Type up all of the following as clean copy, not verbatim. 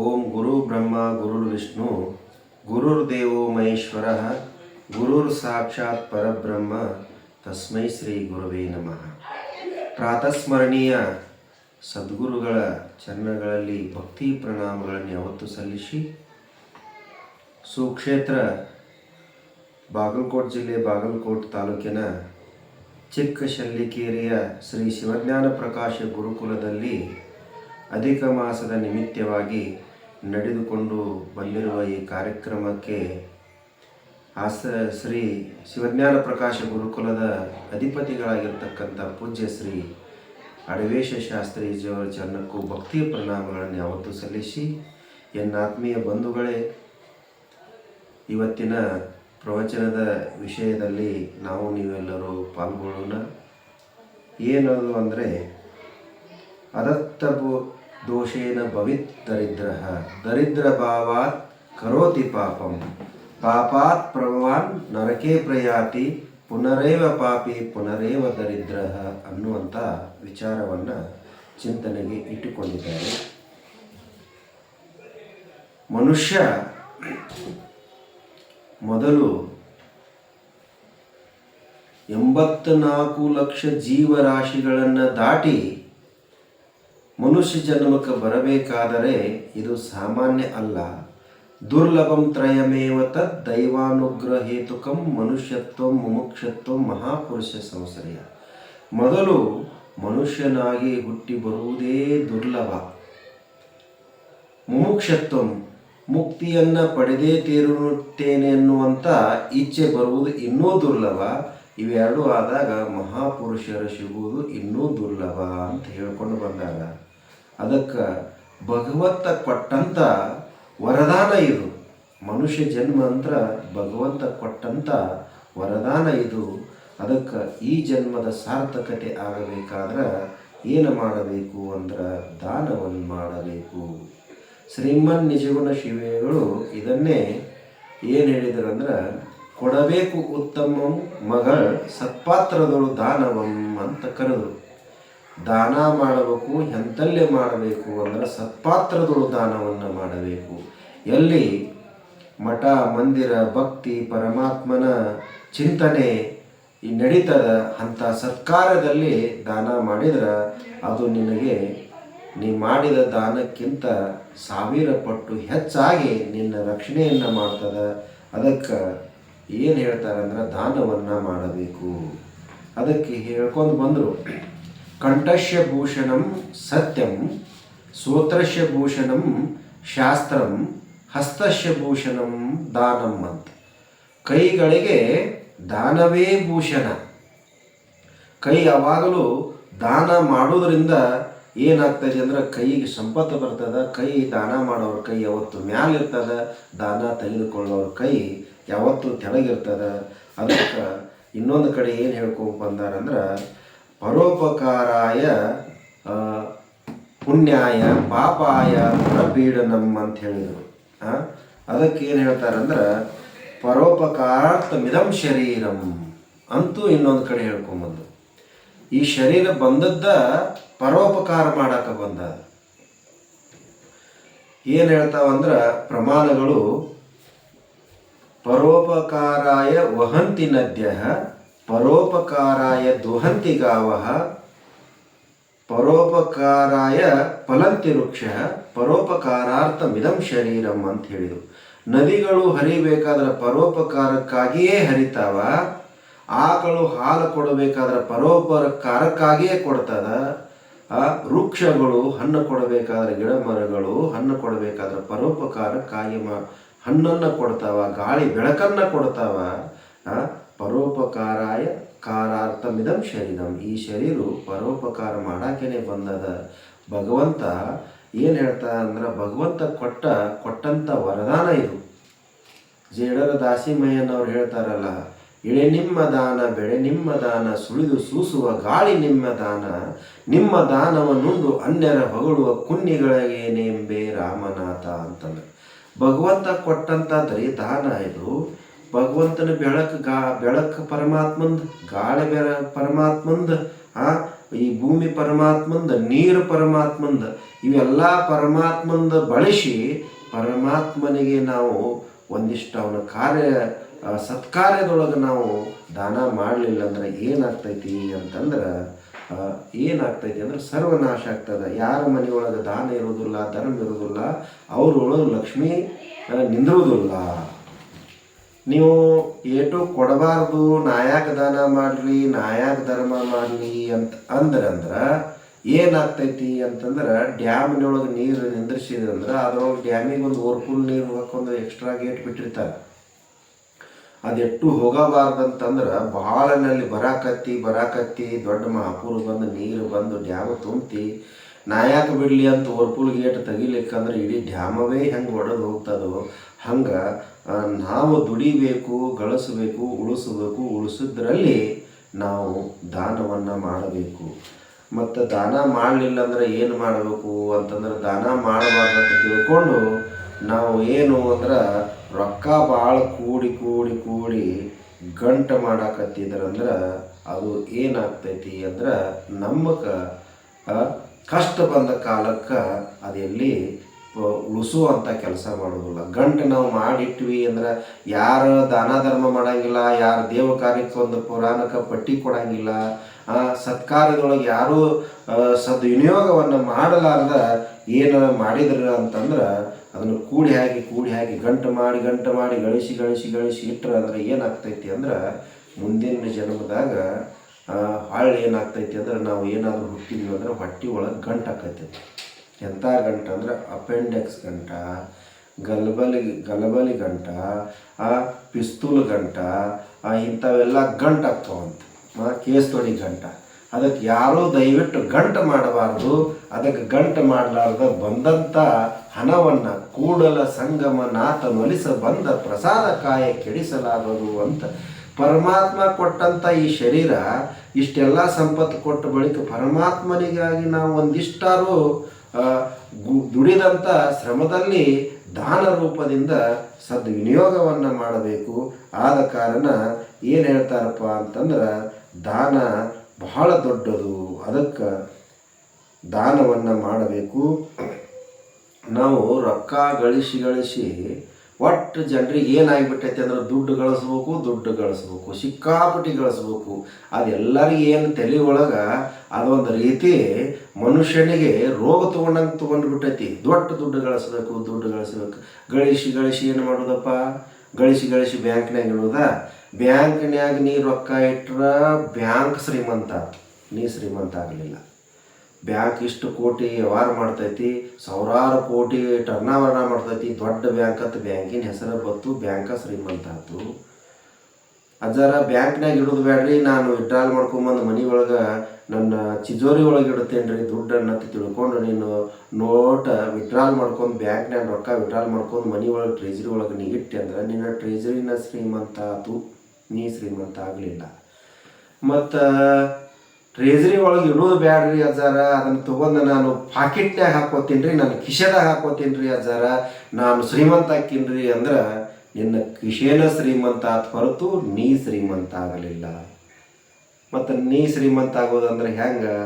ಓಂ ಗುರು ಬ್ರಹ್ಮ ಗುರುರ್ವಿಷ್ಣು ಗುರುರ್ದೇವೋ ಮಹೇಶ್ವರಃ ಗುರುರ್ ಸಾಕ್ಷಾತ್ ಪರಬ್ರಹ್ಮ ತಸ್ಮೈ ಶ್ರೀ ಗುರುವೇ ನಮಃ. ಪ್ರಾತಸ್ಮರಣೀಯ ಸದ್ಗುರುಗಳ ಚರಣಗಳಲ್ಲಿ ಭಕ್ತಿ ಪ್ರಣಾಮಗಳನ್ನು ಯಾವತ್ತೂ ಸಲ್ಲಿಸಿ, ಸುಕ್ಷೇತ್ರ ಬಾಗಲಕೋಟೆ ಜಿಲ್ಲೆ ಬಾಗಲಕೋಟೆ ತಾಲೂಕಿನ ಚಿಕ್ಕ ಶಲ್ಲಿಕೇರಿಯ ಶ್ರೀ ಶಿವಜ್ಞಾನ ಪ್ರಕಾಶ ಗುರುಕುಲದಲ್ಲಿ ಅಧಿಕ ಮಾಸದ ನಿಮಿತ್ತವಾಗಿ ನಡೆದುಕೊಂಡು ಬಂದಿರುವ ಈ ಕಾರ್ಯಕ್ರಮಕ್ಕೆ ಶ್ರೀ ಶಿವಜ್ಞಾನ ಪ್ರಕಾಶ ಗುರುಕುಲದ ಅಧಿಪತಿಗಳಾಗಿರ್ತಕ್ಕಂಥ ಪೂಜ್ಯ ಶ್ರೀ ಅಡವೇಶ ಶಾಸ್ತ್ರೀಜಿಯವರ ಚರಣಕ್ಕೂ ಭಕ್ತಿ ಪ್ರಣಾಮಗಳನ್ನು ಯಾವತ್ತೂ ಸಲ್ಲಿಸಿ, ಎನ್ನ ಆತ್ಮೀಯ ಬಂಧುಗಳೇ, ಇವತ್ತಿನ ಪ್ರವಚನದ ವಿಷಯದಲ್ಲಿ ನಾವು ನೀವೆಲ್ಲರೂ ಪಾಲ್ಗೊಳ್ಳೋಣ. ಏನದು ಅಂದರೆ, ಅದತ್ತಬು ದೋಷೇನ ಭವಿತ್ ದರಿದ್ರ ಭಾವಾತ್ ಕರೋತಿ ಪಾಪಂ ಪಾಪಾತ್ ಪ್ರಭವಾನ್ ನರಕೇ ಪ್ರಯಾತಿ ಪುನರೇವ ಪಾಪಿ ಪುನರೇವ ದರಿದ್ರ ಅನ್ನುವಂಥ ವಿಚಾರವನ್ನು ಚಿಂತನೆಗೆ ಇಟ್ಟುಕೊಂಡಿದ್ದಾರೆ. ಮನುಷ್ಯ ಮೊದಲು 84 ಲಕ್ಷ ಜೀವರಾಶಿಗಳನ್ನು ದಾಟಿ ಮನುಷ್ಯ ಜನ್ಮಕ್ಕೆ ಬರಬೇಕಾದರೆ ಇದು ಸಾಮಾನ್ಯ ಅಲ್ಲ. ದುರ್ಲಭಂ ತ್ರಯಮೇವ ತದ್ ದೈವಾನುಗ್ರಹೇತುಕಂ ಮನುಷ್ಯತ್ವ ಮುಮುಕ್ಷತ್ವ ಮಹಾಪುರುಷ ಸಂಶ್ರಯ. ಮೊದಲು ಮನುಷ್ಯನಾಗಿ ಹುಟ್ಟಿ ಬರುವುದೇ ದುರ್ಲಭ. ಮುಮುಕ್ಷತ್ವ ಮುಕ್ತಿಯನ್ನು ಪಡೆದೇ ತೀರುತ್ತೇನೆ ಎನ್ನುವಂಥ ಇಚ್ಛೆ ಬರುವುದು ಇನ್ನೂ ದುರ್ಲಭ. ಇವೆರಡೂ ಆದಾಗ ಮಹಾಪುರುಷರು ಸಿಗುವುದು ಇನ್ನೂ ದುರ್ಲಭ ಅಂತ ಹೇಳ್ಕೊಂಡು ಬಂದಾಗ, ಅದಕ್ಕೆ ಭಗವಂತ ಕೊಟ್ಟಂಥ ವರದಾನ ಇದು. ಮನುಷ್ಯ ಜನ್ಮ ಅಂದ್ರೆ ಭಗವಂತ ಕೊಟ್ಟಂಥ ವರದಾನ ಇದು. ಅದಕ್ಕೆ ಈ ಜನ್ಮದ ಸಾರ್ಥಕತೆ ಆಗಬೇಕಾದ್ರೆ ಏನು ಮಾಡಬೇಕು ಅಂದ್ರೆ ದಾನವನ್ನು ಮಾಡಬೇಕು. ಶ್ರೀಮನ್ ನಿಜಗುಣ ಶಿವೆಗಳು ಇದನ್ನೇ ಏನು ಹೇಳಿದ್ರಂದ್ರೆ, ಕೊಡಬೇಕು ಉತ್ತಮಂ ಮಗಳ ಸತ್ಪಾತ್ರದಳು ದಾನವಂ ಅಂತ ಕರೆದರು. ದಾನ ಮಾಡಬೇಕು, ಎಂತಲ್ಲೇ ಮಾಡಬೇಕು ಅಂದ್ರೆ ಸತ್ಪಾತ್ರದಳು ದಾನವನ್ನು ಮಾಡಬೇಕು. ಎಲ್ಲಿ ಮಠ ಮಂದಿರ ಭಕ್ತಿ ಪರಮಾತ್ಮನ ಚಿಂತನೆ ನಡೀತದ ಅಂಥ ಸತ್ಕಾರ್ಯದಲ್ಲಿ ದಾನ ಮಾಡಿದ್ರೆ ಅದು ನಿನಗೆ ನೀ ಮಾಡಿದ ದಾನಕ್ಕಿಂತ 1000 ಪಟ್ಟು ಹೆಚ್ಚಾಗಿ ನಿನ್ನ ರಕ್ಷಣೆಯನ್ನು ಮಾಡ್ತದೆ. ಅದಕ್ಕೆ ಏನು ಹೇಳ್ತಾರಂದ್ರೆ ದಾನವನ್ನು ಮಾಡಬೇಕು. ಅದಕ್ಕೆ ಹೇಳ್ಕೊಂಡು ಬಂದರು, ಕಂಠಸ್ಯ ಭೂಷಣಂ ಸತ್ಯಂ, ಶ್ರೋತ್ರಸ್ಯ ಭೂಷಣಂ ಶಾಸ್ತ್ರಂ, ಹಸ್ತಸ್ಯ ಭೂಷಣಂ ದಾನಂ ಅಂತ. ಕೈಗಳಿಗೆ ದಾನವೇ ಭೂಷಣ. ಕೈ ಯಾವಾಗಲೂ ದಾನ ಮಾಡೋದ್ರಿಂದ ಏನಾಗ್ತದೆ ಅಂದ್ರೆ ಕೈಗೆ ಸಂಪತ್ತು ಬರ್ತದೆ. ಕೈ ದಾನ ಮಾಡೋರ ಕೈ ಯಾವತ್ತು ಮ್ಯಾಲಿರ್ತದೆ, ದಾನ ತೆಗೆದುಕೊಳ್ಳೋರ ಕೈ ಯಾವತ್ತು ತೆಳಗಿರ್ತದೆ. ಅದಕ್ಕೆ ಇನ್ನೊಂದು ಕಡೆ ಏನು ಹೇಳ್ಕೊಂಡು ಬಂದಾರಂದ್ರೆ, ಪರೋಪಕಾರಾಯ ಪುಣ್ಯಾಯ ಪಾಪಾಯ ಪ್ರಪೀಡನಂ ಅಂತ ಹೇಳಿದರು. ಅದಕ್ಕೆ ಏನು ಹೇಳ್ತಾರಂದ್ರೆ, ಪರೋಪಕಾರಾರ್ಥ ಮಿದಂ ಶರೀರಂ ಅಂತೂ ಇನ್ನೊಂದು ಕಡೆ ಹೇಳ್ಕೊಂಬಂದು. ಈ ಶರೀರ ಬಂದದ್ದ ಪರೋಪಕಾರ ಮಾಡಕ್ಕೆ ಬಂದ. ಏನು ಹೇಳ್ತಾವಂದ್ರೆ ಪ್ರಮಾಣಗಳು, ಪರೋಪಕಾರಾಯ ವಹಂತಿ ನದ್ಯ, ಪರೋಪಕಾರಾಯ ದುಹಂತಿ ಗಾವ, ಪರೋಪಕಾರಾಯ ಫಲಂತಿ ವೃಕ್ಷ, ಪರೋಪಕಾರಾರ್ಥ ಮಿದಂ ಶರೀರಂ ಅಂತ ಹೇಳಿದರು. ನದಿಗಳು ಹರಿಬೇಕಾದ್ರೆ ಪರೋಪಕಾರಕ್ಕಾಗಿಯೇ ಹರಿತಾವ. ಆಕಳು ಹಾಲು ಕೊಡಬೇಕಾದ್ರೆ ಪರೋಪಕಾರಕ್ಕಾಗಿಯೇ ಕೊಡ್ತದ. ವೃಕ್ಷಗಳು ಹಣ್ಣು ಕೊಡಬೇಕಾದ್ರೆ, ಗಿಡ ಮರಗಳು ಹಣ್ಣು ಕೊಡಬೇಕಾದ್ರೆ ಪರೋಪಕಾರಕ್ಕಾಗಿ ಹಣ್ಣನ್ನು ಕೊಡ್ತಾವ, ಗಾಳಿ ಬೆಳಕನ್ನು ಕೊಡ್ತಾವ. ಪರೋಪಕಾರಾಯ ಕಾರಾರ್ಥಮಿದಂ ಶರೀರಂ. ಈ ಶರೀರ ಪರೋಪಕಾರ ಮಾಡಾಕೇನೆ ಬಂದದ. ಭಗವಂತ ಏನು ಹೇಳ್ತಾ ಅಂದ್ರೆ, ಭಗವಂತ ಕೊಟ್ಟಂಥ ವರದಾನ ಇದು. ಜೇಡರ ದಾಸಿಮಯ್ಯನವ್ರು ಹೇಳ್ತಾರಲ್ಲ, ಇಳೆ ನಿಮ್ಮ ದಾನ ಬೆಳೆ ನಿಮ್ಮ ದಾನ, ಸುಳಿದು ಸೂಸುವ ಗಾಳಿ ನಿಮ್ಮ ದಾನ, ನಿಮ್ಮ ದಾನವನ್ನುಂಡು ಅನ್ಯರ ಹೊಗಳುವ ಕುನ್ನಿಗಳಿಗೇನೆಂಬೆ ರಾಮನಾಥ ಅಂತಂದ್ರೆ, ಭಗವಂತ ಕೊಟ್ಟಂಥದ್ರಿ ದಾನ ಇದು. ಭಗವಂತನ ಬೆಳಕು ಪರಮಾತ್ಮಂದ, ಗಾಳಿ ಪರಮಾತ್ಮಂದ, ಈ ಭೂಮಿ ಪರಮಾತ್ಮಂದ, ನೀರು ಪರಮಾತ್ಮಂದ, ಇವೆಲ್ಲ ಪರಮಾತ್ಮಂದು ಬಳಸಿ ಪರಮಾತ್ಮನಿಗೆ ನಾವು ಒಂದಿಷ್ಟು ಅವನ ಸತ್ಕಾರ್ಯದೊಳಗೆ ನಾವು ದಾನ ಮಾಡಲಿಲ್ಲ ಅಂದ್ರೆ ಏನಾಗ್ತೈತಿ ಅಂತಂದ್ರೆ ಏನಾಗ್ತೈತಿ ಅಂದ್ರೆ ಸರ್ವನಾಶ ಆಗ್ತದೆ. ಯಾರ ಮನೆಯೊಳಗೆ ದಾನ ಇರೋದಿಲ್ಲ, ಧರ್ಮ ಇರೋದಿಲ್ಲ, ಅವ್ರೊಳಗೆ ಲಕ್ಷ್ಮಿ ನಿಂದಿರೋದಿಲ್ಲ. ನೀವು ಏಟು ಕೊಡಬಾರ್ದು, ನಾಯಾಕ ದಾನ ಮಾಡಲಿ, ನಾಯಾಕ ಧರ್ಮ ಮಾಡಲಿ ಅಂದ್ರೆ ಏನಾಗ್ತೈತಿ ಅಂತಂದ್ರೆ ಡ್ಯಾಮಿನೊಳಗೆ ನೀರು ನಿಂದ್ರಿಸಿದ್ರಂದ್ರೆ ಅದ್ರೊಳಗೆ ಡ್ಯಾಮಿಗೆ ಒಂದು ಓರ್ಪುಲ್ ನೀರು ಹಾಕೊಂಡು ಎಕ್ಸ್ಟ್ರಾ ಗೇಟ್ ಬಿಟ್ಟಿರ್ತಾರೆ. ಅದೆಟ್ಟು ಹೋಗಬಾರ್ದಂತಂದ್ರೆ ಭಾಳನಲ್ಲಿ ಬರಾಕತ್ತಿ ದೊಡ್ಡ ಮಹಾಪೂರ್ ಬಂದು ನೀರು ಬಂದು ಡ್ಯಾಮ್ ತುಂಬಿ ನಾಯಾಕ ಬಿಡಲಿ ಅಂತ ಓರ್ಪುಲ್ ಗೇಟ್ ತೆಗಿಲಿಕ್ಕಂದ್ರೆ ಇಡೀ ಡ್ಯಾಮವೇ ಹೆಂಗೆ ಒಡೆದು ಹೋಗ್ತದೋ ಹಂಗೆ ನಾವು ದುಡಿಬೇಕು, ಗಳಿಸಬೇಕು, ಉಳಿಸಿದ್ರಲ್ಲಿ ನಾವು ದಾನವನ್ನು ಮಾಡಬೇಕು. ಮತ್ತು ದಾನ ಮಾಡಲಿಲ್ಲ ಅಂದ್ರೆ ಏನು ಮಾಡಬೇಕು ಅಂತಂದ್ರೆ ದಾನ ಮಾಡಬಾರ್ದಂತ ತಿಳ್ಕೊಂಡು ನಾವು ಏನು ಅಂದ್ರೆ ರೊಕ್ಕ ಭಾಳ ಕೂಡಿ ಗಂಟು ಮಾಡಾಕತ್ತಿದ್ರಂದ್ರೆ ಅದು ಏನಾಗ್ತೈತಿ ಅಂದ್ರೆ ನಮಗೆ ಕಷ್ಟ ಬಂದ ಕಾಲಕ್ಕೆ ಅದೆಲ್ಲಿ ಉಳಿಸುವಂಥ ಕೆಲಸ ಮಾಡೋದಿಲ್ಲ. ಗಂಟು ನಾವು ಮಾಡಿಟ್ವಿ ಅಂದ್ರೆ ಯಾರು ದಾನ ಧರ್ಮ ಮಾಡಂಗಿಲ್ಲ, ಯಾರು ದೇವ ಕಾರ್ಯಕ್ಕೆ ಒಂದು ಪುರಾಣಕ್ಕೆ ಪಟ್ಟಿ ಕೊಡಂಗಿಲ್ಲ, ಸತ್ಕಾರ್ಯದೊಳಗೆ ಯಾರೂ ಸದ್ವಿನಿಯೋಗವನ್ನು ಮಾಡಲಾರ್ದ ಏನು ಮಾಡಿದ್ರು ಅಂತಂದ್ರೆ ಅದನ್ನು ಕೂಡಿ ಹಾಕಿ ಗಂಟು ಮಾಡಿ ಗಳಿಸಿ ಇಟ್ಟರೆ ಅಂದ್ರೆ ಏನಾಗ್ತೈತಿ ಅಂದ್ರೆ ಮುಂದಿನ ಜನ್ಮದಾಗ ಹಾಳು ಏನಾಗ್ತೈತಿ ಅಂದ್ರೆ ನಾವು ಏನಾದರೂ ಹುಟ್ಟಿದ್ವಿ ಅಂದ್ರೆ ಹೊಟ್ಟೆ ಒಳಗೆ ಗಂಟು ಆಕೈತಿ. ಎಂಥ ಗಂಟು ಅಂದ್ರೆ ಅಪೆಂಡೆಕ್ಸ್ ಗಂಟ, ಗಲಬಲಿ ಗಂಟ, ಪಿಸ್ತೂಲ್ ಗಂಟ, ಇಂಥವೆಲ್ಲ ಗಂಟು ಆಗ್ತಾವಂತ. ಕೇಸ್ ತೊಡಿ ಗಂಟ. ಅದಕ್ಕೆ ಯಾರೂ ದಯವಿಟ್ಟು ಗಂಟು ಮಾಡಬಾರ್ದು. ಅದಕ್ಕೆ ಗಂಟು ಮಾಡಲಾರ್ದ ಬಂದಂಥ ಹಣವನ್ನು ಕೂಡಲ ಸಂಗಮ ನಾಥ ನೊಲಿಸ ಬಂದ ಪ್ರಸಾದ ಕಾಯ ಕೆಡಿಸಲಾಗದು ಅಂತ ಪರಮಾತ್ಮ ಕೊಟ್ಟಂಥ ಈ ಶರೀರ ಇಷ್ಟೆಲ್ಲ ಸಂಪತ್ತು ಕೊಟ್ಟ ಬಳಿಕ ಪರಮಾತ್ಮನಿಗಾಗಿ ನಾವು ಒಂದಿಷ್ಟಾರು ದುಡಿದಂಥ ಶ್ರಮದಲ್ಲಿ ದಾನ ರೂಪದಿಂದ ಸದ್ವಿನಿಯೋಗವನ್ನು ಮಾಡಬೇಕು. ಆದ ಕಾರಣ ಏನು ಹೇಳ್ತಾರಪ್ಪ ಅಂತಂದ್ರೆ ದಾನ ಬಹಳ ದೊಡ್ಡದು. ಅದಕ್ಕೆ ದಾನವನ್ನು ಮಾಡಬೇಕು. ನಾವು ರೊಕ್ಕ ಗಳಿಸಿ ಒಟ್ಟು ಜನರಿಗೆ ಏನಾಗಿಬಿಟ್ಟೈತೆ ಅಂದ್ರೆ ದುಡ್ಡು ಗಳಿಸ್ಬೇಕು, ಸಿಕ್ಕಾಪಟ್ಟಿ ಗಳಿಸ್ಬೇಕು. ಅದೆಲ್ಲರಿಗೂ ಏನು ತಲೆ ಒಳಗೆ ಅದೊಂದು ರೀತಿ ಮನುಷ್ಯನಿಗೆ ರೋಗ ತೊಗೊಂಡು ಬಿಟ್ಟೈತಿ. ದುಡ್ಡು ಗಳಿಸ್ಬೇಕು. ಗಳಿಸಿ ಏನು ಮಾಡೋದಪ್ಪ? ಗಳಿಸಿ ಬ್ಯಾಂಕ್ನಾಗ ಇಡೋದ. ಬ್ಯಾಂಕ್ನ್ಯಾಗ ನೀ ರೊಕ್ಕ ಇಟ್ರೆ ಬ್ಯಾಂಕ್ ಶ್ರೀಮಂತ, ನೀ ಶ್ರೀಮಂತ ಆಗಲಿಲ್ಲ. ಬ್ಯಾಂಕ್ ಇಷ್ಟು ಕೋಟಿ ವ್ಯವಹಾರ ಮಾಡ್ತೈತಿ, ಸಾವಿರಾರು ಕೋಟಿ ಟರ್ನಾವರ್ ಮಾಡ್ತೈತಿ, ದೊಡ್ಡ ಬ್ಯಾಂಕ್ ಅಂತ ಬ್ಯಾಂಕಿನ ಹೆಸರು ಬತ್ತು, ಬ್ಯಾಂಕ ಶ್ರೀಮಂತ ಆಯ್ತು. ಅಜ್ಜಾರ ಬ್ಯಾಂಕ್ನಾಗ ಇಡೋದು ಬೇಡ್ರಿ, ನಾನು ವಿಡ್ರಾಲ್ ಮಾಡ್ಕೊಂಬಂದು ಮನೆ ಒಳಗೆ ನನ್ನ ಚಿಜೋರಿ ಒಳಗೆ ಇಡುತ್ತೇನೆ ರೀ ದುಡ್ಡನ್ನು ತಿಳ್ಕೊಂಡು ನೀನು ನೋಟ ವಿಡ್ರಾಲ್ ಮಾಡ್ಕೊಂಡು ಬ್ಯಾಂಕ್ನಾಗ ರೊಕ್ಕ ವಿಡ್ರಾಲ್ ಮಾಡ್ಕೊಂಡು ಮನೆ ಒಳಗೆ ಟ್ರೆಜರಿ ಒಳಗೆ ನೀ ಇಟ್ಟೆ ಅಂದ್ರೆ ನಿನ್ನ ಟ್ರೆಜರಿನ ಶ್ರೀಮಂತ ಆಯ್ತು, ನೀ ಶ್ರೀಮಂತ ಆಗಲಿಲ್ಲ. ಮತ್ತು ಟ್ರೆಜರಿ ಒಳಗೆ ಇಡೋದು ಬ್ಯಾಡ್ರಿ ಅಜ್ಜಾರ, ಅದನ್ನು ತೊಗೊಂಡು ನಾನು ಪಾಕೆಟ್ನಾಗ ಹಾಕೋತೀನಿ ರೀ, ನನ್ನ ಕಿಶೆದಾಗ ಹಾಕೋತೀನಿ ರೀ ಅಜ್ಜಾರ, ನಾನು ಶ್ರೀಮಂತ ಹಾಕೀನಿ ರೀ ಅಂದ್ರೆ ನಿನ್ನ ಕಿಶೇನ ಶ್ರೀಮಂತ ಆತ ಹೊರತು ನೀ ಶ್ರೀಮಂತ ಆಗಲಿಲ್ಲ. ಮತ್ತು ನೀ ಶ್ರೀಮಂತ ಆಗೋದಂದ್ರೆ ಹೆಂಗೆ?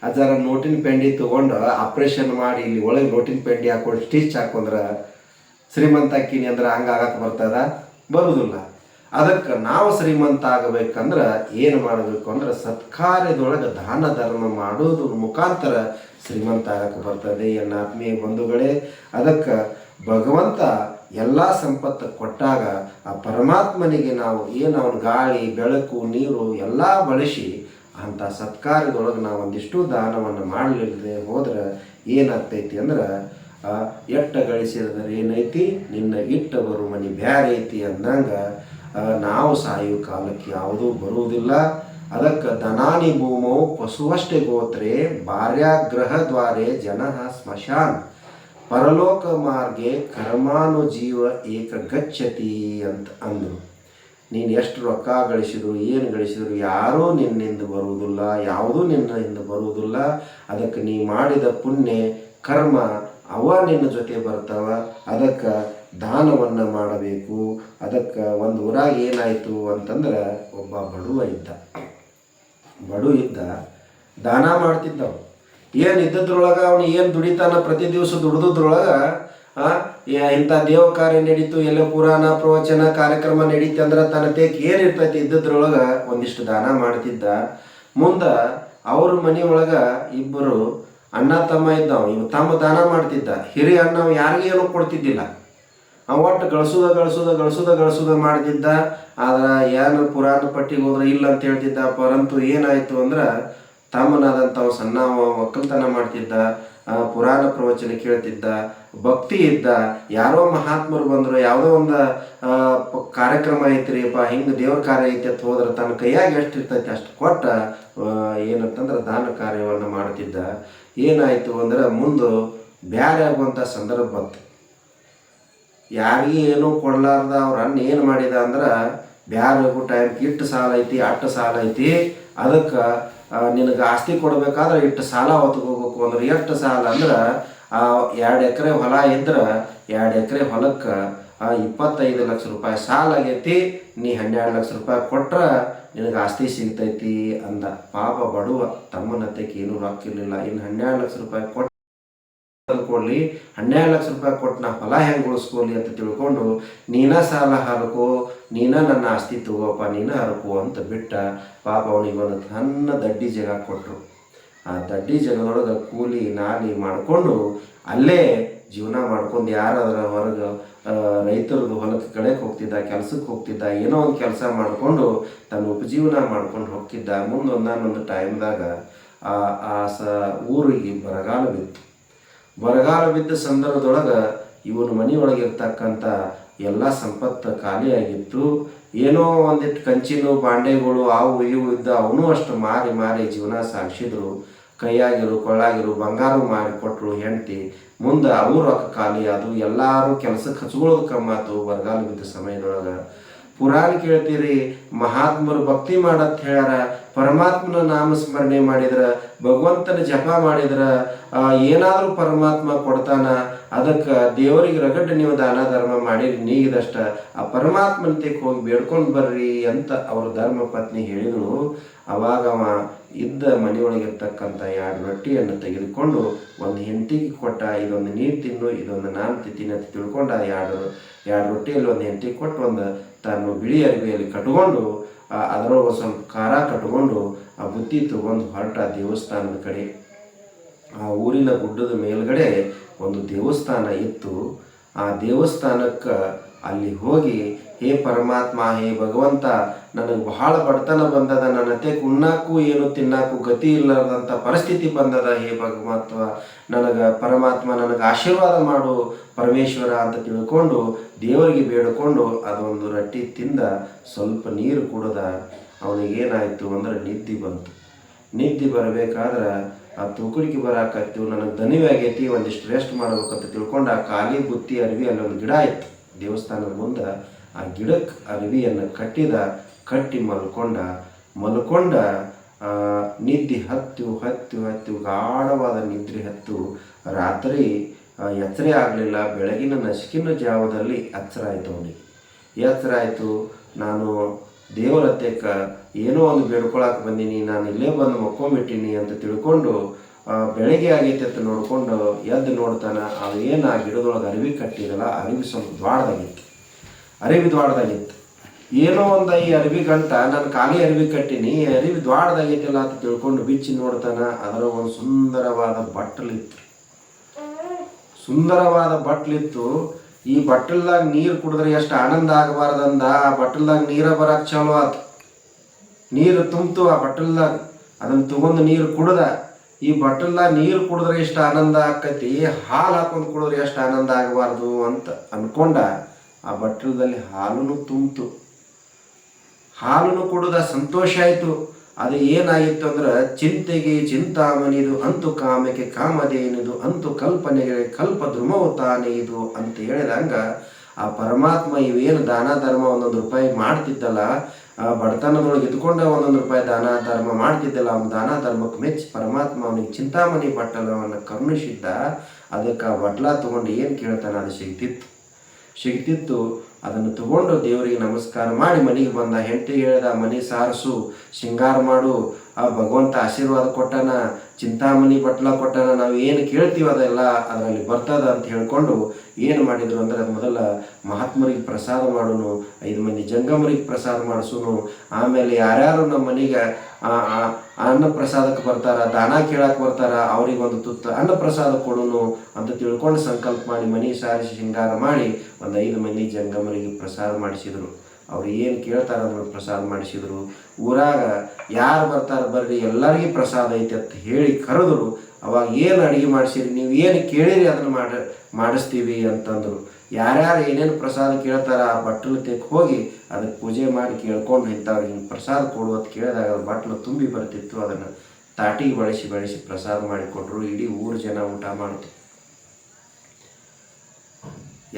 ಅಜ್ಜಾರ ನೋಟಿನ ಪೆಂಡಿ ತೊಗೊಂಡು ಆಪ್ರೇಷನ್ ಮಾಡಿ ಇಲ್ಲಿ ಒಳಗೆ ನೋಟಿನ ಪೆಂಡಿ ಹಾಕೊಂಡು ಸ್ಟಿಚ್ ಹಾಕೊಂಡ್ರೆ ಶ್ರೀಮಂತ ಹಾಕೀನಿ ಅಂದ್ರೆ ಹಂಗೆ ಆಗಕ್ಕೆ ಬರ್ತದ? ಬರೋದಿಲ್ಲ. ಅದಕ್ಕೆ ನಾವು ಶ್ರೀಮಂತ ಆಗಬೇಕಂದ್ರೆ ಏನು ಮಾಡಬೇಕು ಅಂದ್ರೆ ಸತ್ಕಾರ್ಯದೊಳಗೆ ದಾನ ಧರ್ಮ ಮಾಡೋದ್ರ ಮುಖಾಂತರ ಶ್ರೀಮಂತ ಆಗಕ್ಕೆ ಬರ್ತದೆ ಎನ್ನ ಆತ್ಮೀಯ ಬಂಧುಗಳೇ. ಅದಕ್ಕೆ ಭಗವಂತ ಎಲ್ಲ ಸಂಪತ್ತು ಕೊಟ್ಟಾಗ ಆ ಪರಮಾತ್ಮನಿಗೆ ನಾವು ಏನು ಅವನ ಗಾಳಿ ಬೆಳಕು ನೀರು ಎಲ್ಲ ಬಳಸಿ ಅಂಥ ಸತ್ಕಾರ್ಯದೊಳಗೆ ನಾವು ಒಂದಿಷ್ಟು ದಾನವನ್ನು ಮಾಡಲಿಲ್ಲದೆ ಹೋದ್ರೆ ಏನಾಗ್ತೈತಿ ಅಂದ್ರೆ ಎಟ್ಟ ಗಳಿಸಿದ್ರೆ ಏನೈತಿ, ನಿನ್ನ ಇಟ್ಟ ಬರು ಮನೆ ಬ್ಯಾರೆ ಐತಿ ಅಂದಂಗೆ ನಾವು ಸಾಯುವ ಕಾಲಕ್ಕೆ ಯಾವುದೂ ಬರುವುದಿಲ್ಲ. ಅದಕ್ಕೆ ಧನಾನಿ ಭೂಮೌ ಪಶುವಷ್ಟೇ ಗೋತ್ರೆ ಭಾರ್ಯಾಗ್ರಹ ದ್ವಾರೆ ಜನಃ ಸ್ಮಶಾನ್ ಪರಲೋಕ ಮಾರ್ಗೆ ಕರ್ಮಾನುಜೀವ ಏಕ ಗಚ್ಚತಿ ಅಂತ ಅಂದರು. ನೀನು ಎಷ್ಟು ರೊಕ್ಕ ಗಳಿಸಿದ್ರು ಏನು ಗಳಿಸಿದ್ರು ಯಾರೂ ನಿನ್ನಿಂದ ಬರುವುದಿಲ್ಲ, ಯಾವುದೂ ನಿನ್ನಿಂದ ಬರುವುದಿಲ್ಲ. ಅದಕ್ಕೆ ನೀ ಮಾಡಿದ ಪುಣ್ಯ ಕರ್ಮ ಅವ ನಿನ್ನ ಜೊತೆ ಬರ್ತಾವ. ಅದಕ್ಕೆ ದಾನವನ್ನು ಮಾಡಬೇಕು. ಅದಕ್ಕೆ ಒಂದು ಊರಾಗ ಏನಾಯಿತು ಅಂತಂದ್ರೆ ಒಬ್ಬ ಬಡವ ಇದ್ದ ದಾನ ಮಾಡ್ತಿದ್ದವು. ಏನು ಇದ್ದದ್ರೊಳಗೆ ಅವನು ಏನು ದುಡಿತಾನ ಪ್ರತಿ ದಿವಸ ದುಡಿದ್ರೊಳಗೆ ಇಂಥ ದೇವ ಕಾರ್ಯ ನಡೀತು ಎಲ್ಲ ಪುರಾಣ ಪ್ರವಚನ ಕಾರ್ಯಕ್ರಮ ನಡೀತಿ ಅಂದ್ರೆ ತನ್ನ ತೇಕ್ ಏನಿರ್ತೈತಿ ಇದ್ದದ್ರೊಳಗೆ ಒಂದಿಷ್ಟು ದಾನ ಮಾಡ್ತಿದ್ದ. ಮುಂದೆ ಅವ್ರ ಮನೆಯೊಳಗೆ ಇಬ್ಬರು ಅಣ್ಣ ತಮ್ಮ ಇದ್ದವ. ಇವ್ ತಮ್ಮ ದಾನ ಮಾಡ್ತಿದ್ದ. ಹಿರಿಯ ಅಣ್ಣ ಯಾರಿಗೂ ಏನೂ ಕೊಡ್ತಿದ್ದಿಲ್ಲ. ಒಟ್ಟು ಗಳಿಸೋದ ಮಾಡ್ತಿದ್ದ. ಆದ್ರೆ ಏನು ಪುರಾಣ ಪಟ್ಟಿಗೆ ಹೋದ್ರೆ ಇಲ್ಲ ಅಂತ ಹೇಳ್ತಿದ್ದ. ಪರಂತು ಏನಾಯ್ತು ಅಂದ್ರೆ ತಮ್ಮನಾದಂಥವು ಸಣ್ಣ ಒಕ್ಕಲ್ತನ ಮಾಡ್ತಿದ್ದ, ಪುರಾಣ ಪ್ರವಚನ ಕೇಳ್ತಿದ್ದ, ಭಕ್ತಿ ಇದ್ದ. ಯಾರೋ ಮಹಾತ್ಮರು ಬಂದರು, ಯಾವುದೋ ಒಂದು ಕಾರ್ಯಕ್ರಮ ಐತ್ರಿಪ್ಪ, ಹಿಂಗೆ ದೇವ್ರ ಕಾರ್ಯ ಐತಿ ಅಂತ ಹೋದ್ರೆ ತನ್ನ ಕೈಯಾಗಿ ಎಷ್ಟು ಇರ್ತೈತಿ ಅಷ್ಟು ಕೊಟ್ಟ ಏನಂತಂದ್ರೆ ದಾನ ಕಾರ್ಯವನ್ನು ಮಾಡ್ತಿದ್ದ. ಏನಾಯಿತು ಅಂದ್ರೆ ಮುಂದೆ ಬ್ಯಾರೆ ಆಗುವಂಥ ಸಂದರ್ಭ ಬಂತು. ಯಾರಿಗೂ ಏನೂ ಕೊಡಲಾರ್ದ ಅವ್ರ ಅಣ್ಣ ಏನು ಮಾಡಿದ ಅಂದ್ರೆ ಬ್ಯಾರೆ ಆಗೋ ಟೈಮ್ಗೆ ಇಟ್ಟು ಸಾಲ ಐತಿ ಅಟ್ಟು ಸಾಲ ಐತಿ, ಅದಕ್ಕೆ ನಿನಗೆ ಆಸ್ತಿ ಕೊಡಬೇಕಾದ್ರೆ ಇಟ್ಟು ಸಾಲ ಹೊತ್ಕೋಬೇಕು ಅಂದ್ರೆ ಎಷ್ಟು ಸಾಲ ಅಂದ್ರೆ 2 ಎಕರೆ ಹೊಲ ಇದ್ರೆ 2 ಎಕರೆ ಹೊಲಕ್ಕೆ 25 ಲಕ್ಷ ರೂಪಾಯಿ ಸಾಲ ಆಗೈತಿ. ನೀ 12 ಲಕ್ಷ ರೂಪಾಯಿ ಕೊಟ್ರೆ ನಿನಗೆ ಆಸ್ತಿ ಸಿಗ್ತೈತಿ ಅಂದ. ಪಾಪ ಬಡವ ತಮ್ಮನತ್ತಕ್ಕೆ ಏನೂ ರೊಕ್ಕಿರಲಿಲ್ಲ. ಇನ್ನು 12 ಲಕ್ಷ ರೂಪಾಯಿ ಕೊಟ್ಟು ಕೊಡ್ಲಿ, 12 ಲಕ್ಷ ರೂಪಾಯಿ ಕೊಟ್ಟು ನಾ ಹೊಲ ಹೆಂಗೆ ಉಳಿಸ್ಕೊಲಿ ಅಂತ ತಿಳ್ಕೊಂಡು ನೀನ ಸಾಲ ಹರಕೋ, ನೀನ ನನ್ನ ಆಸ್ತಿ ತಗೋಪ್ಪ, ನೀನ ಹರಕೋ ಅಂತ ಬಿಟ್ಟ. ಪಾಪ ಅವನಿಗೆ ಒಂದು ಸಣ್ಣ ದಡ್ಡಿ ಜಾಗ ಕೊಟ್ಟರು. ಆ ದಡ್ಡಿ ಜಾಗದೊಳಗೆ ಕೂಲಿ ನಾಲಿ ಮಾಡಿಕೊಂಡು ಅಲ್ಲೇ ಜೀವನ ಮಾಡ್ಕೊಂಡು ಯಾರಾದ್ರ ಹೊರಗೆ ರೈತರದ್ದು ಹೊಲಕ್ಕೆ ಕಡೆಗೆ ಹೋಗ್ತಿದ್ದ, ಕೆಲಸಕ್ಕೆ ಹೋಗ್ತಿದ್ದ, ಏನೋ ಒಂದು ಕೆಲಸ ಮಾಡಿಕೊಂಡು ತನ್ನ ಉಪಜೀವನ ಮಾಡ್ಕೊಂಡು ಹೋಗ್ತಿದ್ದ. ಮುಂದೊಂದಾನೊಂದು ಟೈಮ್ದಾಗ ಊರಿಗೆ ಬರಗಾಲ ಬಿದ್ದ ಸಂದರ್ಭದೊಳಗೆ ಇವನು ಮನೆಯೊಳಗಿರ್ತಕ್ಕಂಥ ಎಲ್ಲ ಸಂಪತ್ತು ಖಾಲಿಯಾಗಿತ್ತು. ಏನೋ ಒಂದಿಟ್ಟು ಕಂಚಿನ ಬಾಂಡೆಗಳು ಅವು ಇವು ಇದ್ದ, ಅವನು ಅಷ್ಟು ಮಾರಿ ಜೀವನ ಸಾಗಿಸಿದ್ರು. ಕೈಯಾಗಿರು ಕೊಳ್ಳಾಗಿರು ಬಂಗಾರ ಮಾರಿ ಕೊಟ್ಟರು ಹೆಂಡತಿ. ಮುಂದೆ ಅವರು ರೊಕ್ಕ ಖಾಲಿ ಅದು, ಎಲ್ಲರೂ ಕೆಲಸಕ್ಕೆ ಹಚ್ಕೊಳ್ಳೋದು ಕಮ್ಮಾತು ಬರಗಾಲ ಬಿದ್ದ ಸಮಯದೊಳಗೆ. ಪುರಾಣ ಕೇಳ್ತೀರಿ, ಮಹಾತ್ಮರು ಭಕ್ತಿ ಮಾಡತ್ ಹೇಳ್ಯಾರ. ಪರಮಾತ್ಮನ ನಾಮಸ್ಮರಣೆ ಮಾಡಿದ್ರೆ, ಭಗವಂತನ ಜಪ ಮಾಡಿದ್ರೆ ಏನಾದರೂ ಪರಮಾತ್ಮ ಕೊಡ್ತಾನ. ಅದಕ್ಕೆ ದೇವರಿಗೆ ರಗಡ್ ನೀವು ದಾನ ಧರ್ಮ ಮಾಡಿರಿ, ನೀಗಿದಷ್ಟ ಆ ಪರಮಾತ್ಮಂತೆಗೆ ಹೋಗಿ ಬೇಡ್ಕೊಂಡು ಬರ್ರಿ ಅಂತ ಅವ್ರ ಧರ್ಮ ಪತ್ನಿ ಹೇಳಿದ್ರು. ಅವಾಗ ಅವ ಇದ್ದ ಮನೆಯೊಳಗಿರ್ತಕ್ಕಂಥ 2 ರೊಟ್ಟಿಯನ್ನು ತೆಗೆದುಕೊಂಡು ಒಂದು ಹೆಂಡತಿಗೆ ಕೊಟ್ಟ. ಇದೊಂದು ನೀರು ತಿನ್ನು, ಇದೊಂದು ನಾನು ತಿಂತೀನಿ ಅಂತ ತಿಳ್ಕೊಂಡ. 2 ರೊಟ್ಟಿಯಲ್ಲಿ ಒಂದು ಹೆಂಡತಿಗೆ ಕೊಟ್ಟು ಒಂದು ತಾನು ಬಿಳಿ ಅರಿವೆಯಲ್ಲಿ ಕಟ್ಕೊಂಡು ಅದರೊಳಗೆ ಸ್ವಲ್ಪ ಖಾರ ಕಟ್ಕೊಂಡು ಆ ಬುತ್ತಿ ತಗೊಂಡು ಹೊರಟ ದೇವಸ್ಥಾನದ ಕಡೆ. ಆ ಊರಿನ ಗುಡ್ಡದ ಮೇಲ್ಗಡೆ ಒಂದು ದೇವಸ್ಥಾನ ಇತ್ತು. ಆ ದೇವಸ್ಥಾನಕ್ಕೆ ಅಲ್ಲಿ ಹೋಗಿ, ಹೇ ಪರಮಾತ್ಮ, ಹೇ ಭಗವಂತ, ನನಗೆ ಬಹಳ ಬಡತನ ಬಂದದ, ನನ್ನ ಅತ್ತೆ ಉಣ್ಣಾಕು ಏನು ತಿನ್ನಾಕು ಗತಿ ಇಲ್ಲದಂಥ ಪರಿಸ್ಥಿತಿ ಬಂದದ. ಹೇ ಭಗವಂತ, ಪರಮಾತ್ಮ ನನಗೆ ಆಶೀರ್ವಾದ ಮಾಡು ಪರಮೇಶ್ವರ ಅಂತ ತಿಳ್ಕೊಂಡು ದೇವರಿಗೆ ಬೇಡಿಕೊಂಡು ಅದೊಂದು ರೊಟ್ಟಿ ತಿಂದ. ಸ್ವಲ್ಪ ನೀರು ಕುಡ್ದ. ಅವನಿಗೇನಾಯಿತು ಅಂದ್ರೆ ನಿದ್ದೆ ಬಂತು. ನಿದ್ದೆ ಬರಬೇಕಾದ್ರೆ ಆ ತೂಕಡಿಕೆ ಬರಾಕತ್ತೀವಿ, ನನಗೆ ದಣಿವೆ ಆಗೈತಿ, ಒಂದಿಷ್ಟು ರೆಸ್ಟ್ ಮಾಡ್ಬೇಕಂತ ತಿಳ್ಕೊಂಡು ಆ ಖಾಲಿ ಬುತ್ತಿ ಅರಿವಿ ಅಲ್ಲೊಂದು ಗಿಡ ಇತ್ತು ದೇವಸ್ಥಾನದ ಮುಂದೆ. ಆ ಗಿಡಕ್ಕೆ ಅರಿವಿಯನ್ನು ಕಟ್ಟಿ ಮಲ್ಕೊಂಡ ನಿದ್ದೆ ಹತ್ತು ಗಾಢವಾದ ನಿದ್ರೆ ಹತ್ತು. ರಾತ್ರಿ ಎಚ್ಚರ ಆಗಲಿಲ್ಲ. ಬೆಳಗಿನ ನಸುಕಿನ ಜಾವದಲ್ಲಿ ಎಚ್ಚರ ಆಯಿತು. ಅವನಿಗೆ ಎಚ್ಚರ ಆಯಿತು. ನಾನು ದೇವರ ಹತ್ತಕ್ಕ ಏನೋ ಒಂದು ಬೇಡ್ಕೊಳಕ್ಕೆ ಬಂದೀನಿ, ನಾನು ಇಲ್ಲೇ ಬಂದು ಮಕ್ಕೊಂಬಿಟ್ಟೀನಿ ಅಂತ ತಿಳ್ಕೊಂಡು ಬೆಳಗ್ಗೆ ಆಗೈತೆ ಅಂತ ನೋಡ್ಕೊಂಡು ಎದ್ದು ನೋಡ್ತಾನೆ. ಅದು ಏನು ಆ ಗಿಡದೊಳಗೆ ಅರಿವಿ ಕಟ್ಟಿರಲ್ಲ, ಅರಿವಿ ಸ್ವಲ್ಪ ದ್ವಾಡದಾಗಿತ್ತು. ಏನೋ ಒಂದು ಈ ಅರಿವಿ ಗಂಟ ನಾನು ಖಾಲಿ ಅರಿವಿ ಕಟ್ಟೀನಿ, ಅರಿವಿ ದ್ವಾಡದಾಗೈತಿಲ್ಲ ಅಂತ ತಿಳ್ಕೊಂಡು ಬಿಚ್ಚಿ ನೋಡ್ತಾನೆ. ಅದರ ಒಂದು ಸುಂದರವಾದ ಬಟ್ಟಲಿತ್ತು. ಈ ಬಟ್ಟಲ್ದಾಗ ನೀರು ಕುಡಿದ್ರೆ ಎಷ್ಟು ಆನಂದ ಆಗಬಾರ್ದಂದ ಆ ಬಟ್ಟಲ್ದಾಗ ನೀರ ಬರಕ್ಕೆ ಚಲೋ ಆತು. ನೀರು ತುಂಬಿತು ಆ ಬಟ್ಟಲ್ದಾಗ. ಅದನ್ನು ತಗೊಂಡು ನೀರು ಕುಡ್ದ. ಈ ಬಟ್ಟಲ್ದಾಗ ನೀರು ಕುಡಿದ್ರೆ ಎಷ್ಟು ಆನಂದ ಆಕೈತಿ, ಹಾಲು ಹಾಕೊಂಡು ಕುಡಿದ್ರೆ ಎಷ್ಟು ಆನಂದ ಆಗಬಾರ್ದು ಅಂತ ಅನ್ಕೊಂಡ. ಆ ಬಟ್ಟಲದಲ್ಲಿ ಹಾಲೂ ತುಂಬಿತು. ಹಾಲನ್ನು ಕುಡಿದ ಸಂತೋಷ ಆಯಿತು. ಅದು ಏನಾಗಿತ್ತು ಅಂದ್ರೆ, ಚಿಂತೆಗೆ ಚಿಂತಾಮಣಿದು ಅಂತು ಕಾಮಕ್ಕೆ ಕಾಮಧೇನಿದು ಅಂತು ಕಲ್ಪನೆಗೆ ಕಲ್ಪ ದ್ರುಮವು ತಾನೇ ಇದು ಅಂತ ಹೇಳಿದಂಗ ಆ ಪರಮಾತ್ಮ ಇವೇನು ದಾನ ಧರ್ಮ 1 ರೂಪಾಯಿ ಮಾಡ್ತಿದ್ದಲ್ಲ, ಬಡತನದೊಳಗೆ ಇದ್ಕೊಂಡ 1 ರೂಪಾಯಿ ದಾನ ಧರ್ಮ ಮಾಡ್ತಿದ್ದಲ್ಲ, ಅವನ ದಾನ ಧರ್ಮಕ್ಕೆ ಮೆಚ್ಚಿ ಪರಮಾತ್ಮ ಅವನಿಗೆ ಚಿಂತಾಮಣಿ ಬಟ್ಟಲವನ್ನು ಕರುಣಿಸಿದ್ದ. ಅದಕ್ಕೆ ಆ ಬಟ್ಲ ತಗೊಂಡು ಏನು ಕೇಳ್ತಾನೆ ಅದು ಸಿಗ್ತಿತ್ತು. ಅದನ್ನು ತಗೊಂಡು ದೇವರಿಗೆ ನಮಸ್ಕಾರ ಮಾಡಿ ಮನೆಗೆ ಬಂದ. ಹೆಂಡತಿಗೆ ಹೇಳ್ದ, ಮನೆ ಸಾರಿಸು, ಶೃಂಗಾರ ಮಾಡು, ಆ ಭಗವಂತ ಆಶೀರ್ವಾದ ಕೊಟ್ಟಾನ, ಚಿಂತಾಮಣಿ ಬಟ್ಲ ಕೊಟ್ಟಾನ, ನಾವು ಏನು ಕೇಳ್ತೀವಿ ಅದೆಲ್ಲ ಅದರಲ್ಲಿ ಬರ್ತದ ಅಂತ ಹೇಳ್ಕೊಂಡು ಏನು ಮಾಡಿದರು ಅಂದ್ರೆ ಮೊದಲ ಮಹಾತ್ಮರಿಗೆ ಪ್ರಸಾದ ಮಾಡೋನು, 5 ಮಂದಿ ಜಂಗಮರಿಗೆ ಪ್ರಸಾದ ಮಾಡಿಸೋನು, ಆಮೇಲೆ ಯಾರ್ಯಾರು ನಮ್ಮ ಮನೆಗೆ ಅನ್ನ ಪ್ರಸಾದಕ್ಕೆ ಬರ್ತಾರ, ದಾನ ಕೇಳಕ್ಕೆ ಬರ್ತಾರ, ಅವ್ರಿಗೊಂದು ತುತ್ತು ಅನ್ನ ಪ್ರಸಾದ ಕೊಡೋನು ಅಂತ ತಿಳ್ಕೊಂಡು ಸಂಕಲ್ಪ ಮಾಡಿ ಮನೆ ಸಾರಿಸಿ ಶೃಂಗಾರ ಮಾಡಿ ಒಂದು 5 ಮಂದಿ ಜಂಗಮರಿಗೆ ಪ್ರಸಾದ ಮಾಡಿಸಿದರು. ಅವ್ರು ಏನು ಕೇಳ್ತಾರ ಅದನ್ನು ಪ್ರಸಾದ ಮಾಡಿಸಿದ್ರು. ಊರಾಗ ಯಾರು ಬರ್ತಾರೆ ಬರ್ರಿ ಎಲ್ಲರಿಗೂ ಪ್ರಸಾದ ಐತೆ ಅಂತ ಹೇಳಿ ಕರೆದ್ರು. ಅವಾಗ ಏನು ಅಡುಗೆ ಮಾಡಿಸಿರಿ, ನೀವು ಏನು ಕೇಳಿರಿ ಅದನ್ನು ಮಾಡಿಸ್ತೀವಿ ಅಂತಂದರು. ಯಾರ್ಯಾರು ಏನೇನು ಪ್ರಸಾದ ಕೇಳ್ತಾರ ಆ ಬಟ್ಟಲು ತೆಕ್ಕೆ ಹೋಗಿ ಅದಕ್ಕೆ ಪೂಜೆ ಮಾಡಿ ಕೇಳ್ಕೊಂಡು ಇಂಥವ್ರಿಗೆ ಹಿಂಗೆ ಪ್ರಸಾದ ಕೊಡುವಂತ ಕೇಳಿದಾಗ ಅದು ಬಟ್ಟಲು ತುಂಬಿ ಬರ್ತಿತ್ತು. ಅದನ್ನು ತಾಟಿಗೆ ಬಳಸಿ ಪ್ರಸಾದ ಮಾಡಿಕೊಟ್ರು. ಇಡೀ ಊರು ಜನ ಊಟ ಮಾಡ್ತು.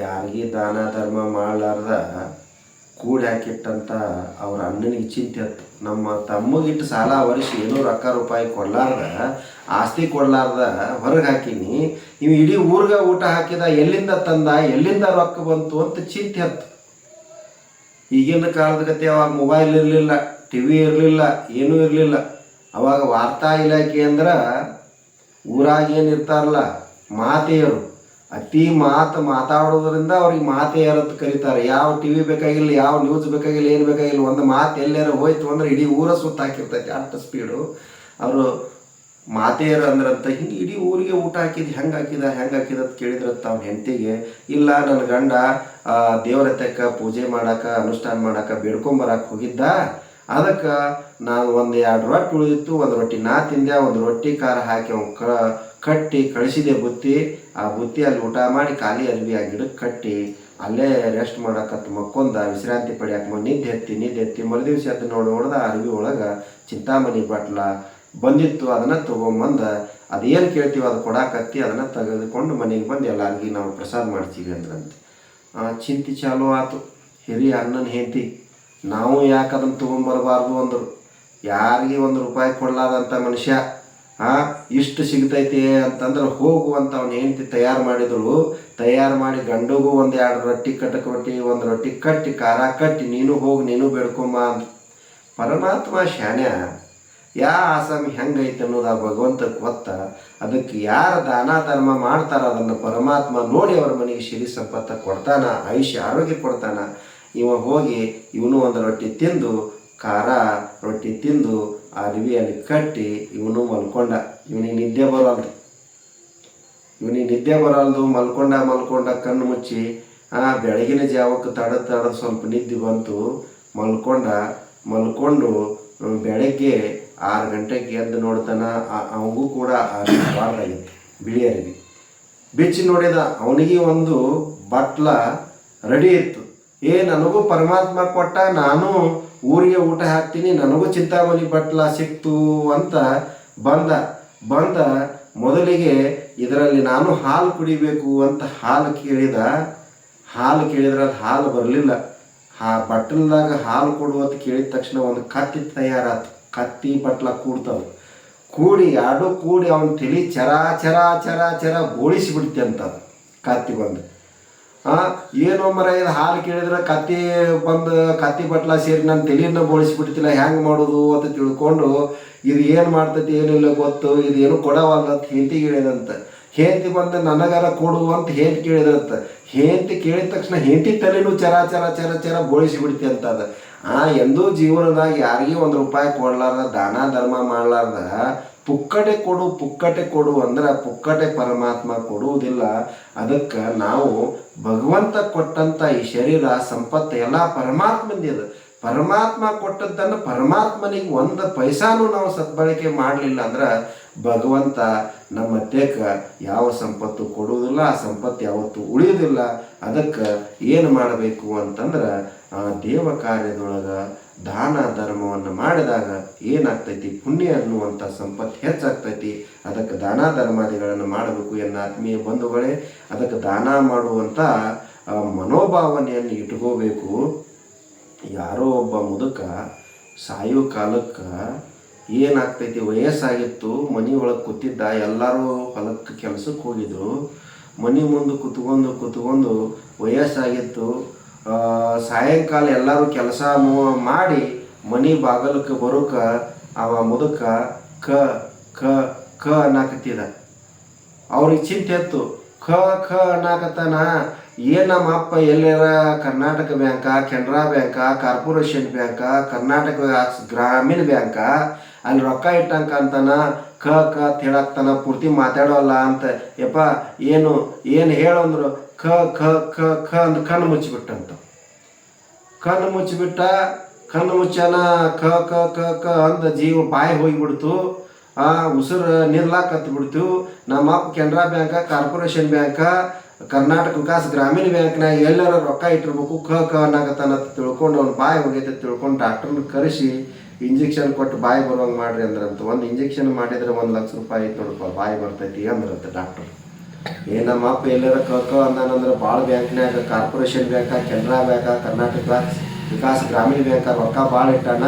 ಯಾರಿಗೆ ದಾನ ಧರ್ಮ ಮಾಡಲಾರ್ದ ಕೂಡಿ ಹಾಕಿಟ್ಟಂತ ಅವ್ರ ಅಣ್ಣನಿಗೆ ಚಿಂತೆ ಹತ್ತು. ನಮ್ಮ ತಮ್ಮಗಿಟ್ಟು ಸಾಲ ವರ್ಷ ಏನೋ ರೊಕ್ಕ ರೂಪಾಯಿ ಕೊಡ್ಲಾರ್ದ, ಆಸ್ತಿ ಕೊಡ್ಲಾರ್ದ ಹೊರಗೆ ಹಾಕೀನಿ, ಇವು ಇಡೀ ಊರಿಗೆ ಊಟ ಹಾಕಿದ, ಎಲ್ಲಿಂದ ತಂದ, ಎಲ್ಲಿಂದ ರೊಕ್ಕ ಬಂತು ಅಂತ ಚಿಂತೆ ಹತ್ತು. ಈಗಿನ ಕಾಲದ ಗತಿ ಅವಾಗ ಮೊಬೈಲ್ ಇರಲಿಲ್ಲ, ಟಿವಿ ಇರಲಿಲ್ಲ, ಏನೂ ಇರಲಿಲ್ಲ. ಅವಾಗ ವಾರ್ತಾ ಇಲಾಖೆ ಅಂದ್ರೆ ಊರಾಗ ಏನಿರ್ತಾರಲ್ಲ ಮಾತೆಯರು, ಅತಿ ಮಾತಾಡೋದ್ರಿಂದ ಅವ್ರಿಗೆ ಮಾತೆಯರು ಅಂತ ಕರೀತಾರೆ. ಯಾವ ಟಿವಿ ಬೇಕಾಗಿಲ್ಲ, ಯಾವ ನ್ಯೂಸ್ ಬೇಕಾಗಿಲ್ಲ, ಏನು ಬೇಕಾಗಿಲ್ಲ, ಒಂದು ಮಾತು ಎಲ್ಲಾರು ಹೋಯ್ತು ಅಂದ್ರೆ ಇಡೀ ಊರ ಸುತ್ತ ಹಾಕಿರ್ತೈತಿ ಅಷ್ಟು ಸ್ಪೀಡು. ಅವರು ಮಾತೆಯರು ಅಂದ್ರಂತ ಹಿಂಗೆ ಇಡೀ ಊರಿಗೆ ಊಟ ಹಾಕಿದ್ದು ಹೆಂಗೆ ಹಾಕಿದ ಅಂತ ಕೇಳಿದ್ರಂತ ಅವ್ನ ಹೆಂಡತಿಗೆ. ಇಲ್ಲ, ನನ್ನ ಗಂಡ ದೇವರ ತೆಕ್ಕ ಪೂಜೆ ಮಾಡಕ್ಕೆ ಅನುಷ್ಠಾನ ಮಾಡಕ್ಕೆ ಬೇಡ್ಕೊಂಬರಕ್ಕೆ ಹೋಗಿದ್ದ, ಅದಕ್ಕೆ ನಾನು 1-2 ರೊಟ್ಟಿ ಉಳಿದಿತ್ತು, 1 ರೊಟ್ಟಿ ನಾ ತಿಂದೆ, 1 ರೊಟ್ಟಿ ಖಾರ ಹಾಕಿ ಅವ್ನು ಕಟ್ಟಿ ಕಳಿಸಿದೆ ಬುತ್ತಿ. ಆ ಬುತ್ತಿ ಅಲ್ಲಿ ಊಟ ಮಾಡಿ ಖಾಲಿ ಅರ್ಬಿ ಆ ಗಿಡಕ್ಕೆ ಕಟ್ಟಿ ಅಲ್ಲೇ ರೆಸ್ಟ್ ಮಾಡಕತ್ತು ಮಕ್ಕೊಂದ ವಿಶ್ರಾಂತಿ ಪಡಿಯಾಕ ನಿದ್ದೆ ಎತ್ತಿ ಮರುದಿವ್ಸ ಎದ್ದು ನೋಡ್ದ ಅರ್ಬಿ ಒಳಗೆ ಚಿಂತಾಮಣಿ ಬಟ್ಲ ಬಂದಿತ್ತು. ಅದನ್ನು ತೊಗೊಂಬಂದ ಅದೇನು ಕೇಳ್ತೀವಿ ಅದು ಕೊಡಾಕತ್ತಿ, ಅದನ್ನು ತೆಗೆದುಕೊಂಡು ಮನೆಗೆ ಬಂದು ಎಲ್ಲರಿಗೂ ನಾವು ಪ್ರಸಾದ ಮಾಡ್ತೀವಿ ಅಂದ್ರಂತೆ. ಚಿಂತೆ ಚಾಲು ಆಯ್ತು. ಹಿರಿಯ ಅಣ್ಣನ ಹೆಂಡತಿ, ನಾವು ಯಾಕೆ ಅದನ್ನು ತೊಗೊಂಬರಬಾರ್ದು ಅಂದರು. ಯಾರಿಗೆ 1 ರೂಪಾಯಿ ಕೊಡಲಾದಂಥ ಮನುಷ್ಯ ಇಷ್ಟು ಸಿಗ್ತೈತಿ ಅಂತಂದ್ರೆ ಹೋಗುವಂತ ಅವನ ಹೆಂಡತಿ ತಯಾರು ಮಾಡಿ ಗಂಡುಗೂ 1-2 ರೊಟ್ಟಿ ಕಟ್ಟಕೊಟ್ಟಿ, 1 ರೊಟ್ಟಿ ಕಟ್ಟಿ ಖಾರ ಕಟ್ಟಿ, ನೀನು ಹೋಗಿ ನೀನು ಬೇಡ್ಕೊಂಬ ಅಂತ. ಪರಮಾತ್ಮ ಶಾನ್ಯ ಆಸಾಮಿ ಹೆಂಗೈತೆ ಅನ್ನೋದು ಆ ಭಗವಂತಕ್ಕೆ ಗೊತ್ತ. ಅದಕ್ಕೆ ಯಾರು ದಾನ ಧರ್ಮ ಮಾಡ್ತಾರ ಅದನ್ನು ಪರಮಾತ್ಮ ನೋಡಿ ಅವ್ರ ಮನೆಗೆ ಸಿರಿ ಸಂಪತ್ತ ಕೊಡ್ತಾನ, ಆಯುಷ್ಯ ಆರೋಗ್ಯ ಕೊಡ್ತಾನ. ಇವ ಹೋಗಿ ಇವನು 1 ರೊಟ್ಟಿ ತಿಂದು ಖಾರ ರೊಟ್ಟಿ ತಿಂದು ಆ ಅರಿವಿಯಲ್ಲಿ ಕಟ್ಟಿ ಇವನು ಮಲ್ಕೊಂಡ. ಇವನಿಗೆ ನಿದ್ದೆ ಬರಲ್ದು. ಮಲ್ಕೊಂಡ ಕಣ್ಣು ಮುಚ್ಚಿ ಬೆಳಗಿನ ಜಾವಕ್ಕೆ ತಡದ ಸ್ವಲ್ಪ ನಿದ್ದೆ ಬಂತು. ಮಲ್ಕೊಂಡು ಬೆಳಗ್ಗೆ 6 ಗಂಟೆಗೆ ಎದ್ದು ನೋಡ್ತಾನ. ಅವನಿಗೂ ಕೂಡ ಬಾರ್ದಾಗಿತ್ತು, ಬಿಳಿ ಅರಿವಿ ಬಿಚ್ಚಿ ನೋಡಿದ. ಅವನಿಗೆ ಒಂದು ಬಟ್ಲ ರೆಡಿ ಇತ್ತು. ನನಗೂ ಪರಮಾತ್ಮ ಕೊಟ್ಟ, ನಾನು ಊರಿಗೆ ಊಟ ಹಾಕ್ತೀನಿ, ನನಗೂ ಚಿಂತಾಮಣಿ ಬಟ್ಲ ಸಿಕ್ತು ಅಂತ ಬಂದ ಮೊದಲಿಗೆ ಇದರಲ್ಲಿ ನಾನು ಹಾಲು ಕುಡಿಬೇಕು ಅಂತ ಹಾಲು ಕೇಳಿದ್ರೆ ಅದು ಹಾಲು ಬರಲಿಲ್ಲ. ಬಟ್ಟಲ್ದಾಗ ಹಾಲು ಕೊಡುವಂತ ಕೇಳಿದ ತಕ್ಷಣ ಒಂದು ಕತ್ತಿ ತಯಾರಾತು. ಕತ್ತಿ ಬಟ್ಲ ಕೂಡಿ ಅವನ ತಲೆ ಚರ ಬೋಳಿಸಿಬಿಡ್ತಿ ಅಂತ ಕತ್ತಿ ಬಂದು. ಏನೋ ಮರ ಇದು ಹಾಲು ಕೇಳಿದ್ರೆ ಕತ್ತಿ ಬಟ್ಲ ಸೇರಿ ನನ್ನ ತಲೆಯನ್ನು ಬೋಳಿಸ್ಬಿಡ್ತಿಲ್ಲ, ಹೆಂಗೆ ಮಾಡೋದು ಅಂತ ತಿಳ್ಕೊಂಡು ಇದು ಏನು ಮಾಡ್ತೈತಿ ಏನಿಲ್ಲ ಗೊತ್ತು, ಇದು ಏನು ಕೊಡವಲ್ಲ ಅಂತ ಹೆಂಡತಿ ಹೇಳಿದಂತ. ಹೆಂಡತಿ ಬಂದು ನನಗಾರ ಕೊಡು ಅಂತ ಹೆಂಡತಿ ಕೇಳಿದಂತ. ಹೆಂಡತಿ ಕೇಳಿದ ತಕ್ಷಣ ಹೆಂಡತಿ ತಲೆನೂ ಚರ ಬೋಳಿಸಿಬಿಡ್ತಿ ಅಂತ. ಅದು ಎಂದೂ ಜೀವನದಾಗ ಯಾರಿಗೆ 1 ರೂಪಾಯಿ ಕೊಡ್ಲಾರ್ದ, ದಾನ ಧರ್ಮ ಮಾಡಲಾರ್ದ ಪುಕ್ಕಟೆ ಕೊಡು ಅಂದ್ರೆ ಪುಕ್ಕಟೆ ಪರಮಾತ್ಮ ಕೊಡುವುದಿಲ್ಲ. ಅದಕ್ಕೆ ನಾವು ಭಗವಂತ ಕೊಟ್ಟಂತ ಈ ಶರೀರ ಸಂಪತ್ತು ಎಲ್ಲ ಪರಮಾತ್ಮಂದಿದೆ. ಪರಮಾತ್ಮ ಕೊಟ್ಟದ್ದನ್ನು ಪರಮಾತ್ಮನಿಗೆ 1 ಪೈಸಾನು ನಾವು ಸದ್ಬಳಕೆ ಮಾಡಲಿಲ್ಲ ಅಂದ್ರೆ ಭಗವಂತ ನಮ್ಮ ತೆಕ್ಕ ಯಾವ ಸಂಪತ್ತು ಕೊಡುವುದಿಲ್ಲ, ಆ ಸಂಪತ್ತು ಯಾವತ್ತೂ ಉಳಿಯುವುದಿಲ್ಲ. ಅದಕ್ಕೆ ಏನು ಮಾಡಬೇಕು ಅಂತಂದ್ರೆ ದೇವ ಕಾರ್ಯದೊಳಗೆ ದಾನ ಧರ್ಮವನ್ನು ಮಾಡಿದಾಗ ಏನಾಗ್ತೈತಿ, ಪುಣ್ಯ ಅನ್ನುವಂಥ ಸಂಪತ್ತು ಹೆಚ್ಚಾಗ್ತೈತಿ. ಅದಕ್ಕೆ ದಾನ ಧರ್ಮಾದಿಗಳನ್ನು ಮಾಡಬೇಕು ಎನ್ನ ಆತ್ಮೀಯ ಬಂಧುಗಳೇ. ಅದಕ್ಕೆ ದಾನ ಮಾಡುವಂಥ ಮನೋಭಾವನೆಯನ್ನು ಇಟ್ಕೋಬೇಕು. ಯಾರೋ ಒಬ್ಬ ಮುದುಕ ಸಾಯೋ ಕಾಲಕ್ಕೆ ಏನಾಗ್ತೈತಿ, ವಯಸ್ಸಾಗಿತ್ತು, ಮನೆ ಒಳಗೆ ಕೂತಿದ್ದ, ಎಲ್ಲರೂ ಹೊಲಕ್ಕೆ ಕೆಲಸಕ್ಕೆ ಹೋಗಿದ್ರು. ಮನೆ ಮುಂದೆ ಕೂತ್ಕೊಂಡು ವಯಸ್ಸಾಗಿತ್ತು. ಸಾಯಂಕಾಲ ಎಲ್ಲರೂ ಕೆಲಸ ಮಾಡಿ ಮನೆ ಬಾಗಲಕ್ಕೆ ಬರೋಕೆ ಅವ ಮುದುಕ ಕ ಕ ಕ ಅನ್ನಕತ್ತಿದ. ಅವ್ರಿಗೆ ಚಿಂತೆ ಇತ್ತು, ಖ ಖ ಅನ್ನಕತ್ತಾನ, ಏನು ನಮ್ಮ ಅಪ್ಪ ಎಲ್ಲಾರ Karnataka bank, Canara bank, corporation bank, Karnataka ಗ್ರಾಮೀಣ ಬ್ಯಾಂಕ ಅಲ್ಲಿ ರೊಕ್ಕ ಇಟ್ಟಂಕ ಅಂತಾನ, ಕ ಕ ಅಂತ ಹೇಳಾಕ್ತಾನ, ಪೂರ್ತಿ ಮಾತಾಡೋಲ್ಲ ಅಂತ. ಯಪ್ಪ ಏನು ಹೇಳಂದ್ರು ಖ ಖ ಖ ಖ ಅಂದ್ರೆ ಕಣ್ಣು ಮುಚ್ಚಿಬಿಟ್ಟಂತ. ಕಣ್ಣು ಮುಚ್ಚಿಬಿಟ್ಟ, ಕಣ್ಣು ಮುಚ್ಚಾನ ಕ ಕ ಕ ಕ ಅಂದ ಜೀವ ಬಾಯಿ ಹೋಗಿಬಿಡ್ತು. ಉಸಿರು ನಿರ್ಲಾಕತ್ತು ಬಿಡ್ತು. ನಮ್ಮ ಅಪ್ಪ Canara bank, corporation bank, Karnataka ವಿಕಾಸ ಗ್ರಾಮೀಣ ಬ್ಯಾಂಕ್ನಾಗ ಎಲ್ಲರ ರೊಕ್ಕ ಇಟ್ಟಿರ್ಬೇಕು, ಕ ಕ ಅನ್ನಕತ್ತಾನ ತಿಳ್ಕೊಂಡು ಅವ್ನು ಬಾಯಿ ಹೋಗೈತೆ ತಿಳ್ಕೊಂಡು ಡಾಕ್ಟರ್ನ ಕರೆಸಿ ಇಂಜೆಕ್ಷನ್ ಕೊಟ್ಟು ಬಾಯಿ ಬರುವಂಗೆ ಮಾಡ್ರಿ ಅಂದ್ರಂತ. ಒಂದು ಇಂಜೆಕ್ಷನ್ ಮಾಡಿದ್ರೆ 1,00,000 ರೂಪಾಯಿ ಐತೆ ನೋಡಪ್ಪ, ಬಾಯಿ ಬರ್ತೈತಿ ಅಂದ್ರಂತ ಡಾಕ್ಟರ್. ನಮ್ಮ ಅಪ್ಪ ಎಲ್ಲರ ಕ ಕ ಅಂದಾನಂದ್ರೆ ಭಾಳ ಬ್ಯಾಂಕ್ನಾಗ, corporation bank, Canara bank, Karnataka ವಿಕಾಸ ಗ್ರಾಮೀಣ ಬ್ಯಾಂಕ ರೊಕ್ಕ ಭಾಳ ಇಟ್ಟಾನ,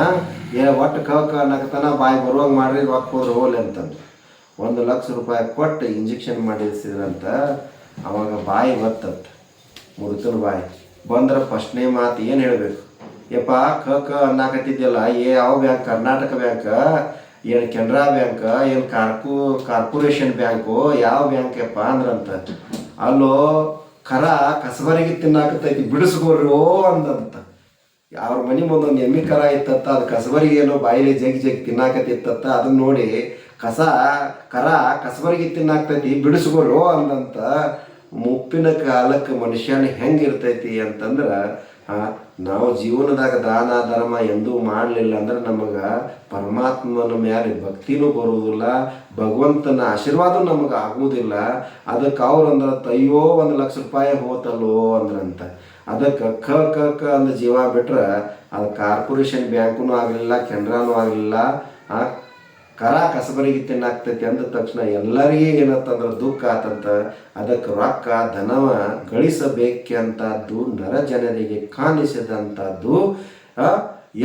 ಒಟ್ಟು ಕ ಕ ಅನ್ನಕತ್ತಾನ, ಬಾಯಿ ಬರುವಂಗೆ ಮಾಡ್ರಿ, ರೊಕ್ಕ ಹೋದ್ರೆ ಹೋಗ್ಲಿ ಅಂತಂದು 1,00,000 ರೂಪಾಯಿ ಕೊಟ್ಟು ಇಂಜೆಕ್ಷನ್ ಮಾಡಿಸಿದ್ರಂತ. ಅವಾಗ ಬಾಯಿ ಬರ್ತಂತ, ಮುದುಕನ ಬಾಯಿ ಬಂದ್ರೆ ಫಸ್ಟ್ನೇ ಮಾತು ಏನು ಹೇಳಬೇಕು, ಯಪ್ಪ ಕ ಕ ಅನ್ನಕತ್ತಿದ್ಯಲ್ಲ, ಯಾವ ಬ್ಯಾಂಕ್, ಕರ್ನಾಟಕ ಬ್ಯಾಂಕ, ಏನು ಕೆನರಾ ಬ್ಯಾಂಕ, ಏನು ಕಾರ್ಪೊರೇಷನ್ ಬ್ಯಾಂಕು, ಯಾವ ಬ್ಯಾಂಕ್ ಯಪ್ಪ ಅಂದ್ರಂತ. ಅಲ್ಲೋ ಖರ ಕಸಬರಿಗೆ ತಿನ್ನಾಕತ್ತೈತಿ, ಬಿಡಿಸ್ಕೋರಿ ಓ ಅಂದಂತ. ಅವ್ರ ಮನೆ ಮುಂದೊಂದು ಎಮ್ಮಿ ಕರ ಇತ್ತತ್ತ, ಅದು ಕಸಬರಿಗೆ ಏನೋ ಬಾಯಿಲಿ ಜಗ್ಗಿ ತಿನ್ನಾಕತ್ತಿತ್ತತ್ತ. ಅದನ್ನ ನೋಡಿ ಕರ ಕಸಬರಿಗೆ ತಿನ್ನಾಕ್ತೈತಿ, ಬಿಡಿಸ್ಕೋರು ಅಂದಂತ. ಮುಪ್ಪಿನ ಕಾಲಕ್ಕೆ ಮನುಷ್ಯನ ಹೆಂಗಿರ್ತೈತಿ ಅಂತಂದ್ರೆ, ನಾವು ಜೀವನದಾಗ ದಾನ ಧರ್ಮ ಎಂದೂ ಮಾಡಲಿಲ್ಲ ಅಂದ್ರೆ ನಮಗೆ ಪರಮಾತ್ಮನ ಮೇಲೆ ಭಕ್ತಿನೂ ಬರುವುದಿಲ್ಲ, ಭಗವಂತನ ಆಶೀರ್ವಾದ ನಮಗೆ ಆಗುವುದಿಲ್ಲ. ಅದಕ್ಕೆ ಅವ್ರು ಅಂದ್ರಂತ, ಅಯ್ಯೋ 1,00,000 ರೂಪಾಯಿ ಹೋತಲ್ಲೋ ಅಂದ್ರಂತ. ಅದಕ್ಕೆ ಕ ಕ ಕ ಅಂದ ಜೀವ ಬಿಟ್ರೆ ಅದು ಕಾರ್ಪೊರೇಷನ್ ಬ್ಯಾಂಕೂ ಆಗಲಿಲ್ಲ, ಕೆನರಾನೂ ಆಗಲಿಲ್ಲ, ಕರ ಕಸಬರಿಗೆ ತಿನ್ನಾಗ್ತೈತಿ ಅಂದ ತಕ್ಷಣ ಎಲ್ಲರಿಗೂ ಏನಂತಂದ್ರೆ ದುಃಖ ಆತಂತ. ಅದಕ್ಕೆ ರೊಕ್ಕ ಧನವ ಗಳಿಸಬೇಕಂತದ್ದು ನರ ಜನರಿಗೆ ಕಾಣಿಸಿದಂಥದ್ದು,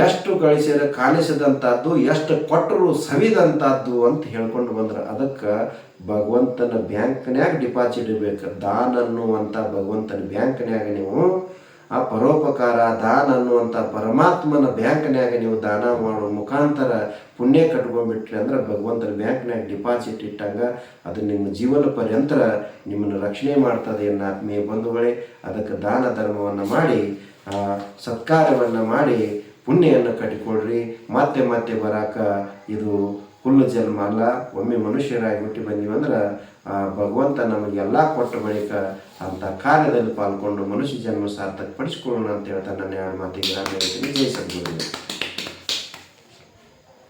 ಎಷ್ಟು ಗಳಿಸಿದ್ರೆ ಕಾಣಿಸಿದಂಥದ್ದು, ಎಷ್ಟು ಕೊಟ್ಟರು ಸವಿದಂಥದ್ದು ಅಂತ ಹೇಳ್ಕೊಂಡು ಬಂದ್ರೆ. ಅದಕ್ಕೆ ಭಗವಂತನ ಬ್ಯಾಂಕ್ನ್ಯಾಗ ಡಿಪಾಸಿಟ್ ಇರಬೇಕು. ದಾನ ಅನ್ನುವಂಥ ಭಗವಂತನ ಬ್ಯಾಂಕ್ನ್ಯಾಗ ನೀವು ಪರೋಪಕಾರ, ದಾನ ಅನ್ನುವಂಥ ಪರಮಾತ್ಮನ ಬ್ಯಾಂಕ್ನ್ಯಾಗ ನೀವು ದಾನ ಮಾಡೋ ಮುಖಾಂತರ ಪುಣ್ಯ ಕಟ್ಕೊಂಡ್ಬಿಟ್ರಿ ಅಂದ್ರೆ ಭಗವಂತನ ಬ್ಯಾಂಕ್ನ್ಯಾಗ ಡಿಪಾಸಿಟ್ ಇಟ್ಟಂಗ ಅದು ನಿಮ್ಮ ಜೀವನ ಪರ್ಯಂತರ ನಿಮ್ಮನ್ನು ರಕ್ಷಣೆ ಮಾಡ್ತದೆ ಎನ್ನ ಆತ್ಮೀಯ ಬಂಧುಗಳೇ. ಅದಕ್ಕೆ ದಾನ ಧರ್ಮವನ್ನು ಮಾಡಿ, ಸತ್ಕಾರ್ಯವನ್ನು ಮಾಡಿ ಪುಣ್ಯವನ್ನು ಕಟ್ಟಿಕೊಳ್ರಿ. ಮತ್ತೆ ಮತ್ತೆ ಬರಾಕ ಇದು ಹುಲ್ಲು ಜನ್ಮ ಅಲ್ಲ. ಒಮ್ಮೆ ಮನುಷ್ಯರಾಗಿ ಹುಟ್ಟಿ ಬಂದೀವಂದ್ರೆ ಭಗವಂತ ನಮಗೆಲ್ಲ ಕೊಟ್ಟ ಬಳಿಕ ಅಂಥ ಕಾರ್ಯದಲ್ಲಿ ಪಾಲ್ಗೊಂಡು ಮನುಷ್ಯ ಜನ್ಮ ಸಾರ್ಥಕ ಪಡಿಸ್ಕೊಳ್ಳೋಣ ಅಂತ ಹೇಳ್ತಾ ನನ್ನ ಮಾತಿಗೆ ಹೇಳ್ತೀನಿ. ಜೈ ಸದ್ಗುರು.